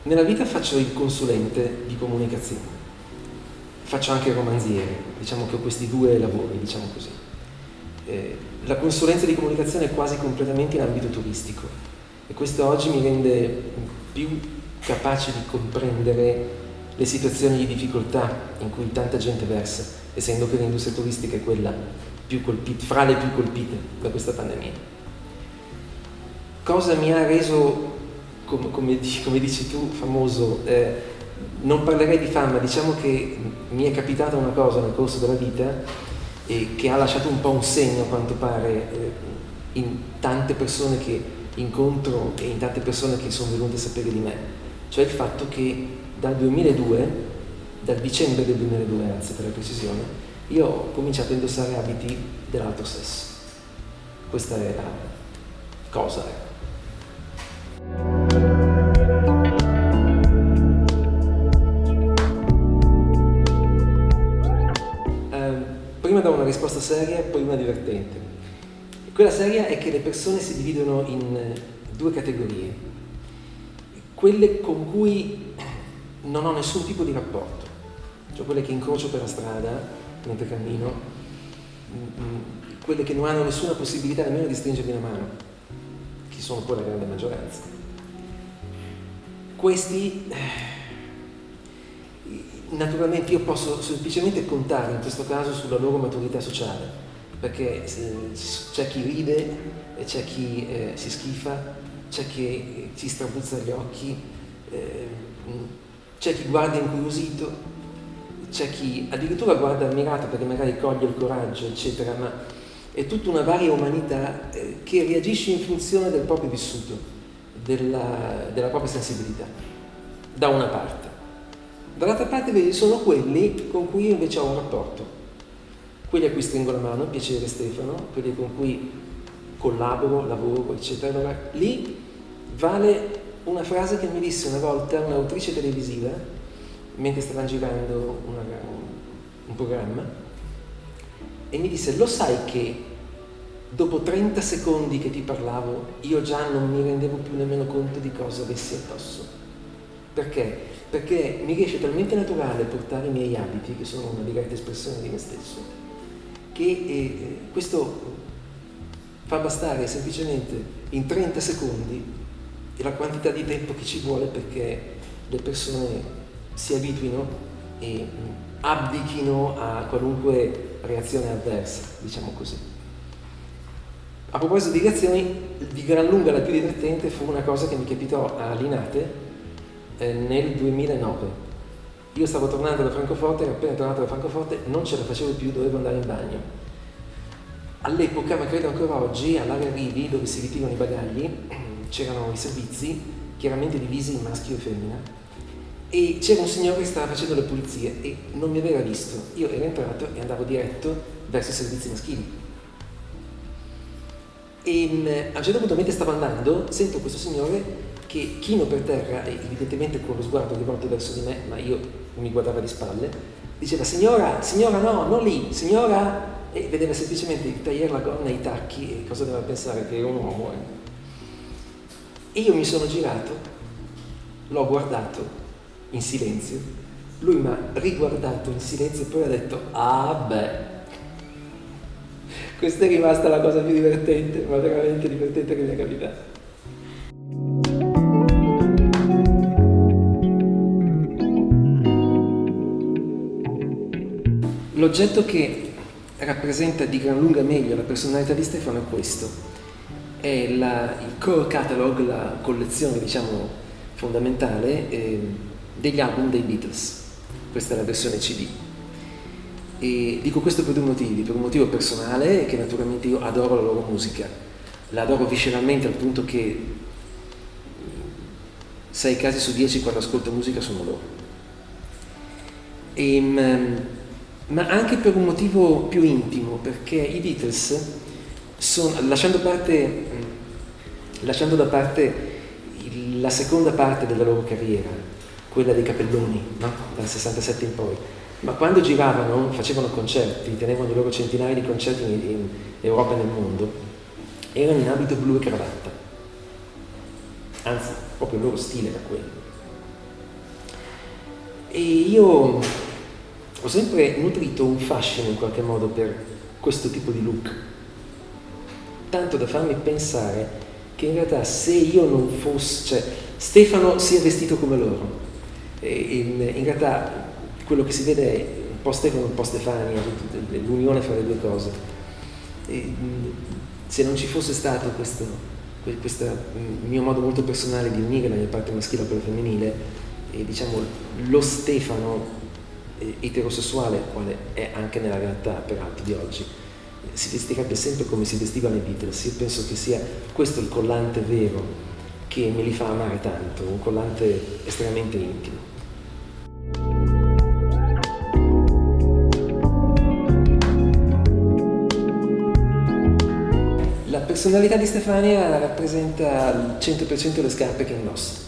Nella vita faccio il consulente di comunicazione, faccio anche il romanziere, diciamo che ho questi due lavori, diciamo così. La consulenza di comunicazione è quasi completamente in ambito turistico e questo oggi mi rende più capace di comprendere le situazioni di difficoltà in cui tanta gente versa, essendo che l'industria turistica è quella più colpita, fra le più colpite da questa pandemia. Cosa mi ha reso, come dici tu, famoso? Non parlerei di fama, diciamo che mi è capitata una cosa nel corso della vita che ha lasciato un po' un segno, a quanto pare, in tante persone che incontro e in tante persone che sono venute a sapere di me. Cioè il fatto che dal 2002, dal dicembre del 2002, anzi per la precisione, io ho cominciato a indossare abiti dell'altro sesso. Questa è la cosa. Prima do una risposta seria, poi una divertente. Quella seria è che le persone si dividono in due categorie. Quelle con cui non ho nessun tipo di rapporto, cioè quelle che incrocio per la strada mentre cammino, quelle che non hanno nessuna possibilità nemmeno di stringermi la mano, che sono poi la grande maggioranza. Questi, naturalmente io posso semplicemente contare in questo caso sulla loro maturità sociale, perché c'è chi ride, c'è chi si schifa, c'è chi si strabuzza gli occhi, c'è chi guarda incuriosito, c'è chi addirittura guarda ammirato perché magari coglie il coraggio, eccetera, ma è tutta una varia umanità che reagisce in funzione del proprio vissuto, della propria sensibilità, da una parte. Dall'altra parte vedi, sono quelli con cui io invece ho un rapporto, quelli a cui stringo la mano, piacere Stefano, quelli con cui collaboro, lavoro, eccetera. Allora, lì vale una frase che mi disse una volta un'autrice televisiva, mentre stavano girando un programma, e mi disse: lo sai che dopo 30 secondi che ti parlavo io già non mi rendevo più nemmeno conto di cosa avessi addosso? Perché? Perché mi riesce talmente naturale portare i miei abiti, che sono una diretta espressione di me stesso, che questo fa bastare semplicemente in 30 secondi la quantità di tempo che ci vuole perché le persone si abituino e abdichino a qualunque reazione avversa, diciamo così. A proposito di reazioni, di gran lunga la più divertente fu una cosa che mi capitò a Linate nel 2009. Io stavo tornando da Francoforte, ero appena tornato da Francoforte, non ce la facevo più, dovevo andare in bagno. All'epoca, ma credo ancora oggi, all'area arrivi, dove si ritirano i bagagli, c'erano i servizi, chiaramente divisi in maschio e femmina, e c'era un signore che stava facendo le pulizie e non mi aveva visto. Io ero entrato e andavo diretto verso i servizi maschili. E a un certo punto, mentre stavo andando, sento questo signore che chino per terra, e evidentemente con lo sguardo rivolto verso di me, ma io mi guardava di spalle, diceva: signora no, non lì, signora, e vedeva semplicemente il tagliere la gonna e i tacchi, e cosa doveva pensare? Che ero un uomo. E io mi sono girato, l'ho guardato in silenzio, lui mi ha riguardato in silenzio e poi ha detto: ah beh. Questa è rimasta la cosa più divertente, ma veramente divertente che mi è capitata. L'oggetto che rappresenta di gran lunga meglio la personalità di Stefano è questo. È il core catalog, la collezione, diciamo, fondamentale degli album dei Beatles. Questa è la versione CD. E dico questo per due motivi. Per un motivo personale, che naturalmente io adoro la loro musica. La adoro visceralmente al punto che 6 casi su 10 quando ascolto musica sono loro. Ma anche per un motivo più intimo, perché i Beatles lasciando da parte la seconda parte della loro carriera, quella dei capelloni, no? Dal 67 in poi, ma quando giravano, facevano concerti, tenevano i loro centinaia di concerti in Europa e nel mondo, erano in abito blu e cravatta, anzi proprio il loro stile era quello. E io ho sempre nutrito un fascino in qualche modo per questo tipo di look, tanto da farmi pensare che in realtà se io non fosse, cioè Stefano sia vestito come loro, in realtà quello che si vede è un po' Stefano, un po' Stefania, l'unione fra le due cose. Se non ci fosse stato questo mio modo molto personale di unire la mia parte maschile a quella femminile, diciamo lo Stefano eterosessuale, quale è anche nella realtà peraltro di oggi, si vestirebbe sempre come si vestivano i Beatles. Io penso che sia questo il collante vero che me li fa amare tanto, un collante estremamente intimo. La personalità di Stefania rappresenta al 100% le scarpe che indossa,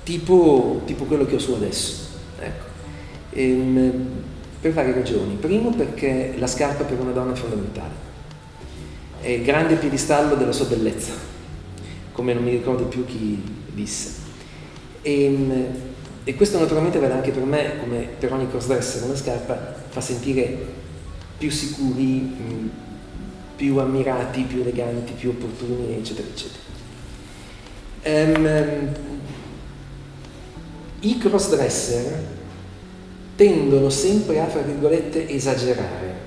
tipo quello che ho su adesso, ecco. Per varie ragioni. Primo, perché la scarpa per una donna è fondamentale, è il grande piedistallo della sua bellezza, come non mi ricordo più chi disse. E questo naturalmente vale anche per me, come per ogni crossdresser. Una scarpa fa sentire più sicuri, più ammirati, più eleganti, più opportuni, eccetera, eccetera. I crossdresser tendono sempre a, fra virgolette, esagerare.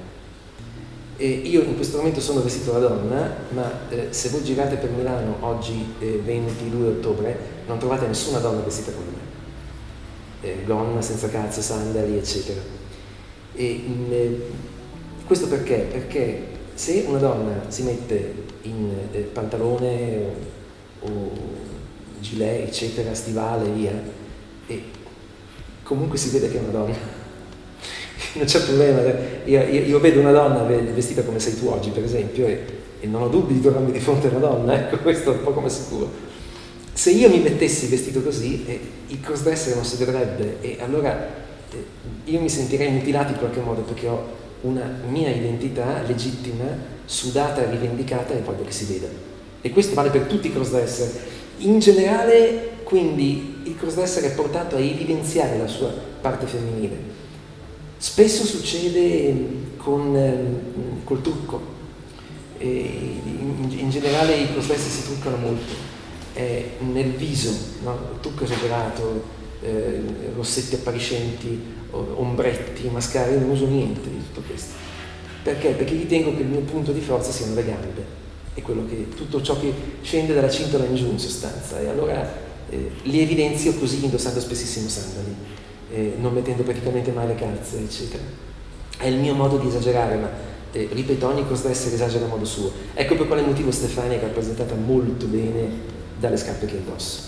Io in questo momento sono vestito da donna, ma se voi girate per Milano oggi, 22 ottobre, non trovate nessuna donna vestita come me. Gonna, senza calze, sandali, eccetera. Questo perché? Perché se una donna si mette in pantalone o gilet, eccetera, stivale, via, e comunque si vede che è una donna. Non c'è problema. Io vedo una donna vestita come sei tu oggi, per esempio, e non ho dubbi di trovarmi di fronte a una donna, ecco, questo è un po' come sicuro. Se io mi mettessi vestito così, il crossdresser non si vedrebbe, e allora io mi sentirei mutilato in qualche modo, perché ho una mia identità legittima, sudata e rivendicata, e voglio che si veda. E questo vale per tutti i crossdresser. In generale, quindi, il crossdresser è portato a evidenziare la sua parte femminile. Spesso succede col trucco. In generale i crossdresser si truccano molto, nel viso, no? Trucco esagerato, rossetti appariscenti, ombretti, mascara. Io non uso niente di tutto questo. Perché? Perché ritengo che il mio punto di forza siano le gambe, è quello che, tutto ciò che scende dalla cintola in giù in sostanza, e allora li evidenzio così, indossando spessissimo sandali, non mettendo praticamente mai le calze, eccetera. È il mio modo di esagerare, ma ripeto, ogni crossdresser esagera a modo suo. Ecco per quale motivo Stefania è rappresentata molto bene dalle scarpe che indossa.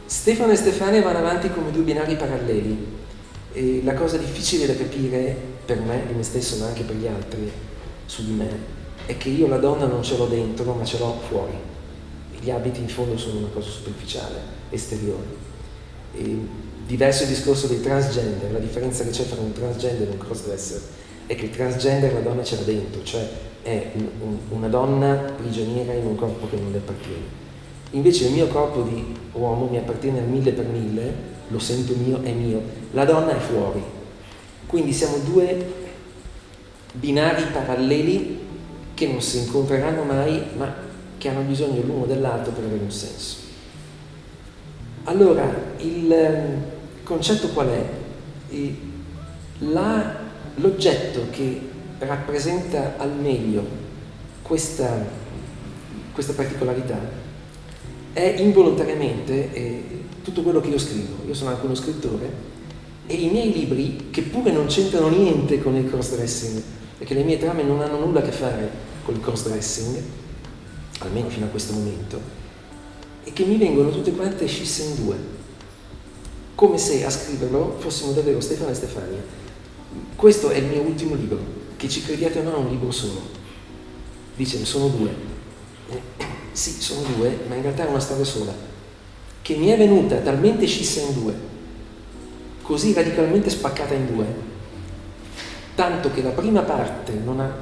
Stefano e Stefania vanno avanti come due binari paralleli, e la cosa difficile da capire per me, di me stesso, ma anche per gli altri su di me, è che io la donna non ce l'ho dentro, ma ce l'ho fuori. Gli abiti in fondo sono una cosa superficiale, esteriore. Diverso il discorso dei transgender. La differenza che c'è tra un transgender e un crossdresser è che il transgender la donna ce l'ha dentro, cioè è una donna prigioniera in un corpo che non le appartiene. Invece il mio corpo di uomo mi appartiene al 1000%, lo sento mio, è mio. La donna è fuori. Quindi siamo due binari paralleli che non si incontreranno mai, ma che hanno bisogno l'uno dell'altro per avere un senso. Allora, il concetto qual è? L'oggetto che rappresenta al meglio questa particolarità è involontariamente tutto quello che io scrivo. Io sono anche uno scrittore, e i miei libri, che pure non c'entrano niente con il crossdressing, perché le mie trame non hanno nulla a che fare col crossdressing, almeno fino a questo momento, e che mi vengono tutte quante scisse in due, come se a scriverlo fossimo davvero Stefano e Stefania. Questo è il mio ultimo libro, che ci crediate o no è un libro solo. Dice, sono due. Sì, sono due, ma in realtà è una storia sola, che mi è venuta talmente scissa in due, così radicalmente spaccata in due, tanto che la prima parte non ha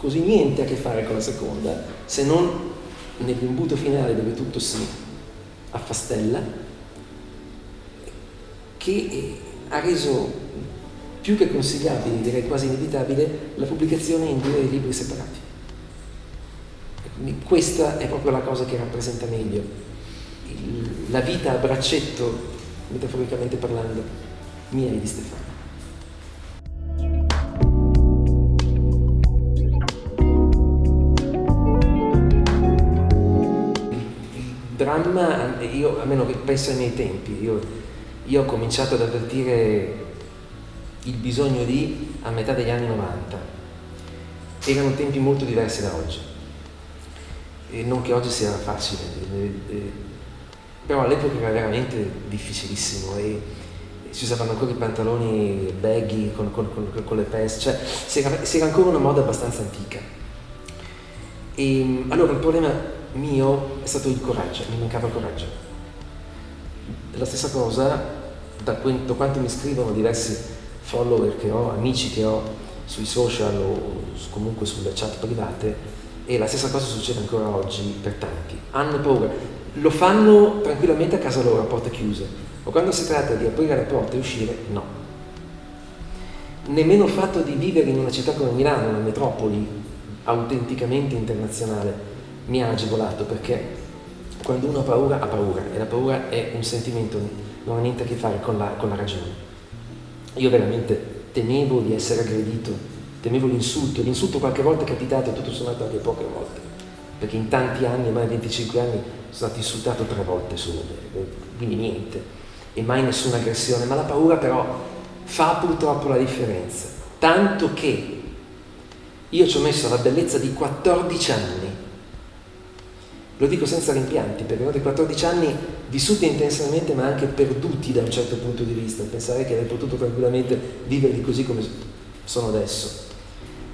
così niente a che fare con la seconda, se non nell'imbuto finale dove tutto si affastella, che ha reso più che consigliabile, direi quasi inevitabile, la pubblicazione in 2 libri separati. Quindi questa è proprio la cosa che rappresenta meglio la vita a braccetto, metaforicamente parlando, mia e di Stefano. Il dramma, io almeno penso ai miei tempi, io ho cominciato ad avvertire il bisogno di a metà degli anni 90. Erano tempi molto diversi da oggi. E non che oggi sia facile, però all'epoca era veramente difficilissimo e si usavano ancora i pantaloni baggy con le peste, cioè si era ancora una moda abbastanza antica. E allora il problema mio è stato il coraggio, mi mancava il coraggio. La stessa cosa, da quanto mi scrivono diversi follower che ho, amici che ho sui social o comunque sulle chat private, e la stessa cosa succede ancora oggi per tanti. Hanno paura, lo fanno tranquillamente a casa loro, a porte chiuse, o quando si tratta di aprire le porte e uscire, no. Nemmeno il fatto di vivere in una città come Milano, una metropoli autenticamente internazionale, mi ha agevolato, perché quando uno ha paura e la paura è un sentimento, non ha niente a che fare con la ragione. Io veramente temevo di essere aggredito, temevo l'insulto qualche volta è capitato, tutto sommato anche poche volte, perché in tanti anni, ormai 25 anni, sono stato insultato 3 volte solo, quindi niente, e mai nessuna aggressione, ma la paura però fa purtroppo la differenza, tanto che io ci ho messo la bellezza di 14 anni, lo dico senza rimpianti, perché ho 14 anni vissuti intensamente ma anche perduti da un certo punto di vista, pensare che avrei potuto tranquillamente viverli così come sono adesso.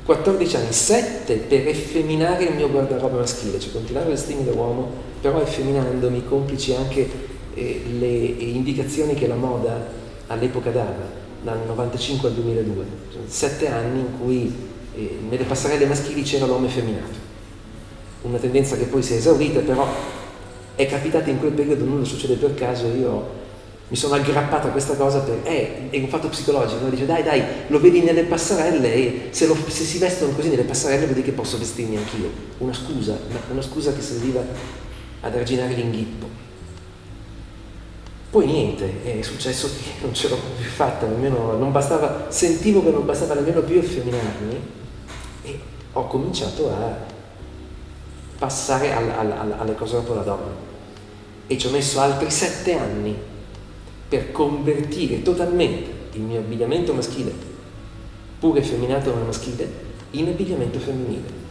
14 anni, 7 per effeminare il mio guardaroba maschile, cioè continuare a vestirmi da uomo, però effeminandomi, complici anche le indicazioni che la moda all'epoca dava, dal 95 al 2002. 7 anni in cui nelle passerelle maschili c'era l'uomo effeminato. Una tendenza che poi si è esaurita, però è capitata in quel periodo, nulla succede per caso, io mi sono aggrappata a questa cosa è un fatto psicologico, no? Dice dai, lo vedi nelle passerelle e se si vestono così nelle passerelle vedi che posso vestirmi anch'io. Una scusa che serviva ad arginare l'inghippo. Poi niente, è successo che non ce l'ho più fatta, nemmeno, non bastava, sentivo che non bastava nemmeno più effeminarmi e ho cominciato a passare alle cose dopo la donna e ci ho messo altri 7 anni per convertire totalmente il mio abbigliamento maschile, pur effeminato ma maschile, in abbigliamento femminile.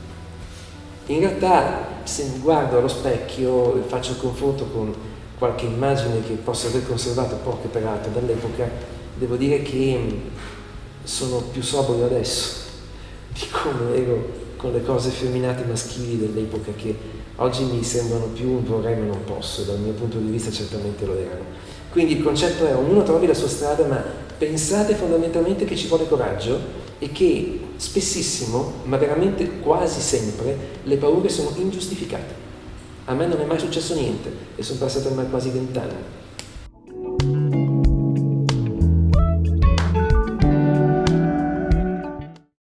In realtà, se mi guardo allo specchio e faccio il confronto con qualche immagine che posso aver conservato poche peraltro dall'epoca, devo dire che sono più sobrio adesso di come ero con le cose effeminate maschili dell'epoca, che oggi mi sembrano più un vorrei ma non posso, dal mio punto di vista certamente lo erano. Quindi il concetto è: ognuno trovi la sua strada, ma pensate fondamentalmente che ci vuole coraggio e che spessissimo, ma veramente quasi sempre, le paure sono ingiustificate. A me non è mai successo niente e sono passati ormai quasi 20 anni.